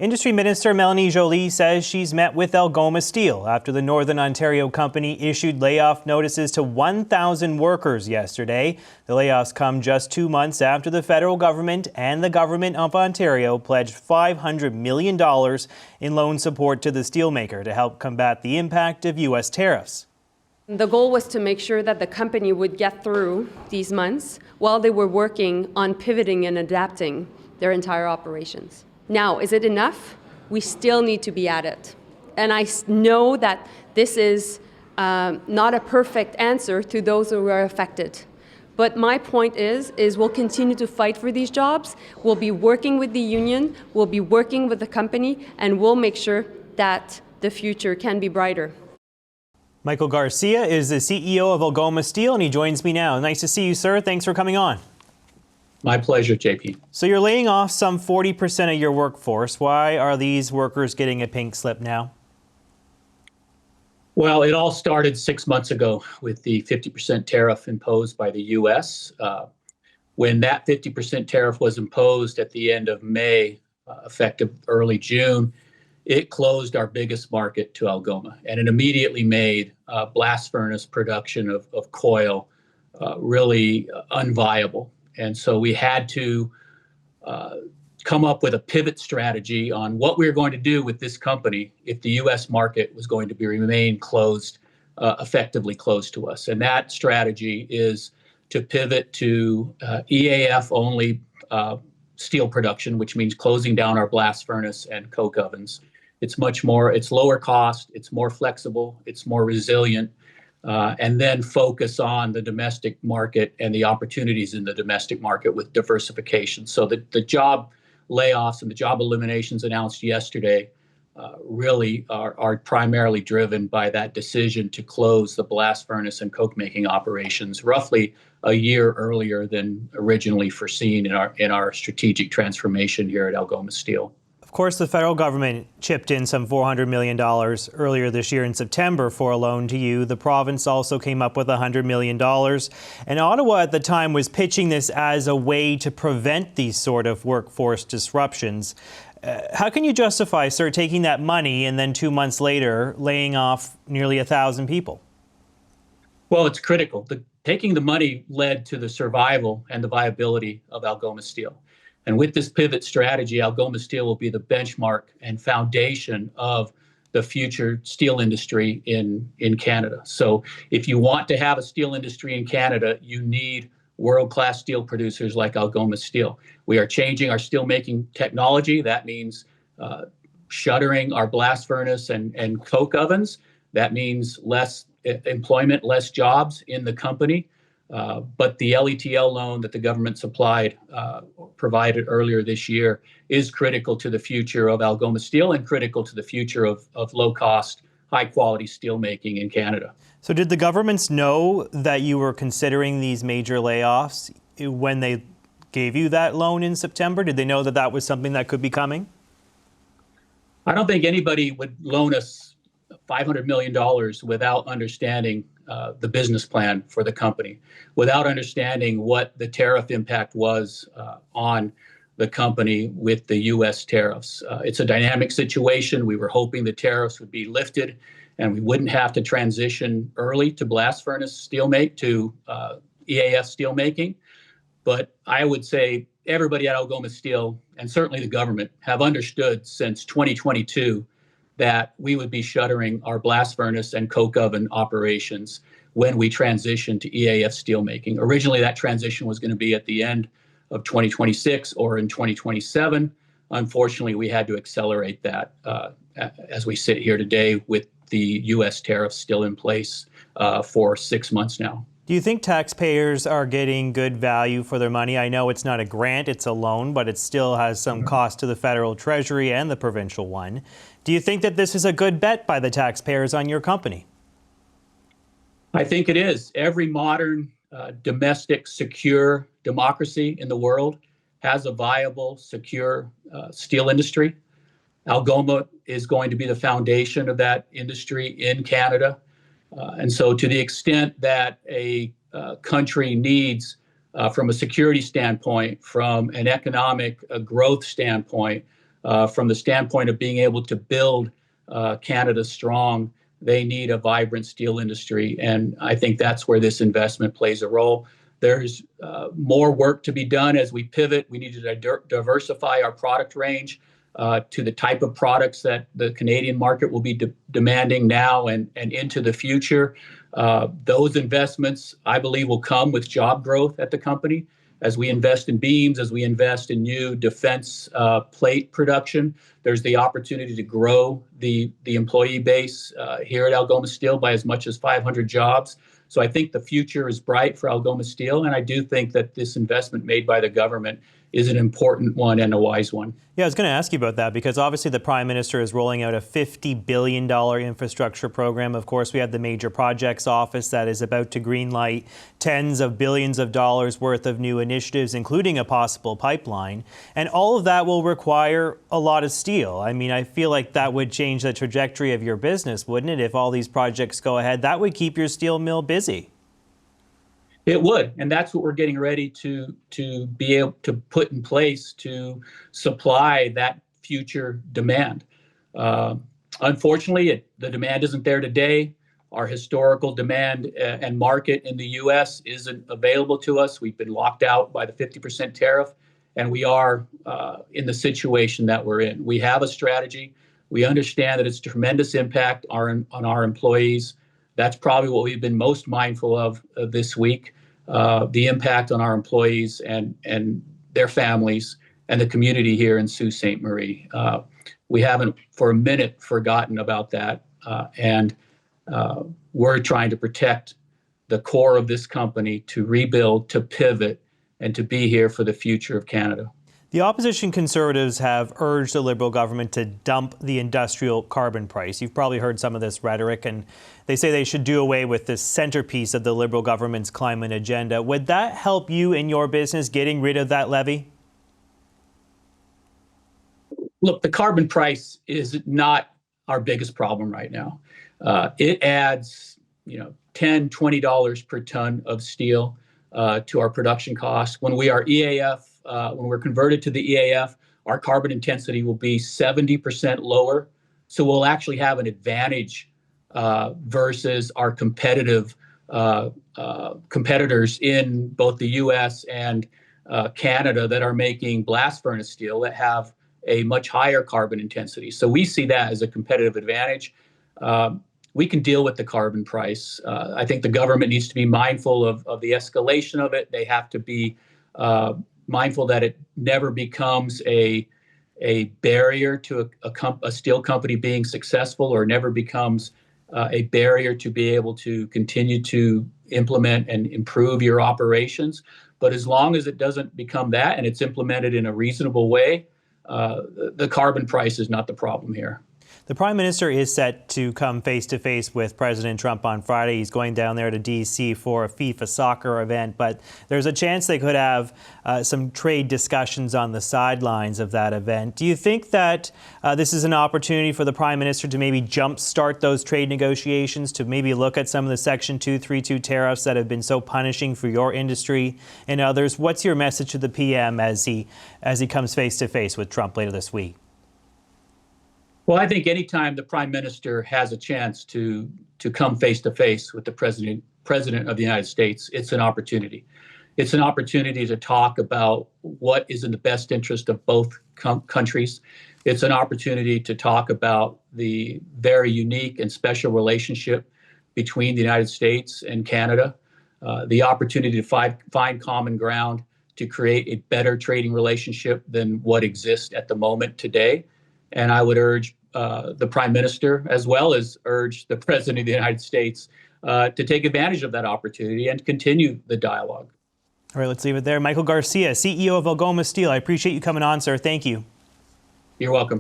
Industry Minister Melanie Joly says she's met with Algoma Steel after the Northern Ontario company issued layoff notices to 1,000 workers yesterday. The layoffs come just 2 months after the federal government and the Government of Ontario pledged $500 million in loan support to the steelmaker to help combat the impact of U.S. tariffs. The goal was to make sure that the company would get through these months while they were working on pivoting and adapting their entire operations. Now, is it enough? We still need to be at it. And I know that this is not a perfect answer to those who are affected. But my point is we'll continue to fight for these jobs. We'll be working with the union, we'll be working with the company, and we'll make sure that the future can be brighter. Michael Garcia is the CEO of Algoma Steel, and he joins me now. Nice to see you, sir. Thanks for coming on. My pleasure, JP. So you're laying off some 40% of your workforce. Why are these workers getting a pink slip now? Well, it all started 6 months ago with the 50% tariff imposed by the U.S. When that 50% tariff was imposed at the end of May, effective early June, it closed our biggest market to Algoma, and it immediately made blast furnace production of coil really unviable. And so we had to come up with a pivot strategy on what we were going to do with this company if the U.S. market was going to remain closed, effectively closed to us. And that strategy is to pivot to EAF-only steel production, which means closing down our blast furnace and coke ovens. It's lower cost, it's more flexible, it's more resilient. And then focus on the domestic market and the opportunities in the domestic market with diversification. So the job layoffs and the job eliminations announced yesterday really are primarily driven by that decision to close the blast furnace and coke making operations roughly a year earlier than originally foreseen in our strategic transformation here at Algoma Steel. Of course, the federal government chipped in some $400 million earlier this year in September for a loan to you. The province also came up with $100 million. And Ottawa at the time was pitching this as a way to prevent these sort of workforce disruptions. How can you justify, sir, taking that money and then 2 months later laying off nearly 1,000 people? Well, it's critical. Taking the money led to the survival and the viability of Algoma Steel. And with this pivot strategy, Algoma Steel will be the benchmark and foundation of the future steel industry in Canada. So if you want to have a steel industry in Canada, you need world-class steel producers like Algoma Steel. We are changing our steel-making technology. That means shuttering our blast furnace and coke ovens. That means less employment, less jobs in the company. But the LETL loan that the government provided earlier this year is critical to the future of Algoma Steel and critical to the future of low-cost, high-quality steelmaking in Canada. So did the governments know that you were considering these major layoffs when they gave you that loan in September? Did they know that that was something that could be coming? I don't think anybody would loan us $500 million without understanding the business plan for the company, without understanding what the tariff impact was on the company with the U.S. tariffs. It's a dynamic situation. We were hoping the tariffs would be lifted and we wouldn't have to transition early to blast furnace steelmake to EAF steelmaking. But I would say everybody at Algoma Steel, and certainly the government, have understood since 2022 that we would be shuttering our blast furnace and coke oven operations when we transition to EAF steelmaking. Originally, that transition was going to be at the end of 2026 or in 2027. Unfortunately, we had to accelerate that as we sit here today with the U.S. tariffs still in place for 6 months now. Do you think taxpayers are getting good value for their money? I know it's not a grant, it's a loan, but it still has some cost to the federal treasury and the provincial one. Do you think that this is a good bet by the taxpayers on your company? I think it is. Every modern domestic, secure democracy in the world has a viable, secure steel industry. Algoma is going to be the foundation of that industry in Canada. And so to the extent that a country needs, from a security standpoint, from an economic growth standpoint, From the standpoint of being able to build Canada strong, they need a vibrant steel industry. And I think that's where this investment plays a role. There's more work to be done as we pivot. We need to diversify our product range to the type of products that the Canadian market will be demanding now and into the future. Those investments, I believe, will come with job growth at the company. As we invest in beams, as we invest in new defense plate production, there's the opportunity to grow the employee base here at Algoma Steel by as much as 500 jobs. So I think the future is bright for Algoma Steel, and I do think that this investment made by the government is an important one and a wise one. Yeah, I was going to ask you about that because obviously the Prime Minister is rolling out a $50 billion infrastructure program. Of course, we have the Major Projects Office that is about to greenlight tens of billions of dollars worth of new initiatives, including a possible pipeline. And all of that will require a lot of steel. I mean, I feel like that would change the trajectory of your business, wouldn't it? If all these projects go ahead, that would keep your steel mill busy. It would, and that's what we're getting ready to be able to put in place to supply that future demand. Unfortunately, the demand isn't there today. Our historical demand and market in the U.S. isn't available to us. We've been locked out by the 50% tariff, and we are in the situation that we're in. We have a strategy. We understand that it's a tremendous impact on our employees. That's probably what we've been most mindful of this week, the impact on our employees and their families and the community here in Sault Ste. Marie. We haven't for a minute forgotten about that. And we're trying to protect the core of this company to rebuild, to pivot, and to be here for the future of Canada. The opposition Conservatives have urged the Liberal government to dump the industrial carbon price. You've probably heard some of this rhetoric, and they say they should do away with this centerpiece of the Liberal government's climate agenda. Would that help you in your business, getting rid of that levy? Look, the carbon price is not our biggest problem right now. It adds, $10, $20 per ton of steel to our production costs. When we are EAF, when we're converted to the EAF, our carbon intensity will be 70% lower. So we'll actually have an advantage versus our competitors in both the U.S. and Canada that are making blast furnace steel that have a much higher carbon intensity. So we see that as a competitive advantage. We can deal with the carbon price. I think the government needs to be mindful of the escalation of it. They have to be mindful that it never becomes a barrier to a steel company being successful, or never becomes a barrier to be able to continue to implement and improve your operations. But as long as it doesn't become that and it's implemented in a reasonable way, the carbon price is not the problem here. The Prime Minister is set to come face-to-face with President Trump on Friday. He's going down there to D.C. for a FIFA soccer event, but there's a chance they could have some trade discussions on the sidelines of that event. Do you think that this is an opportunity for the Prime Minister to maybe jumpstart those trade negotiations, to maybe look at some of the Section 232 tariffs that have been so punishing for your industry and others? What's your message to the PM as he comes face-to-face with Trump later this week? Well, I think anytime the Prime Minister has a chance to come face to face with the President of the United States, it's an opportunity. It's an opportunity to talk about what is in the best interest of both countries. It's an opportunity to talk about the very unique and special relationship between the United States and Canada, the opportunity to find common ground to create a better trading relationship than what exists at the moment today. And I would urge the Prime Minister, as well as urge the President of the United States, to take advantage of that opportunity and continue the dialogue. All right, let's leave it there. Michael Garcia, CEO of Algoma Steel. I appreciate you coming on, sir. Thank you. You're welcome.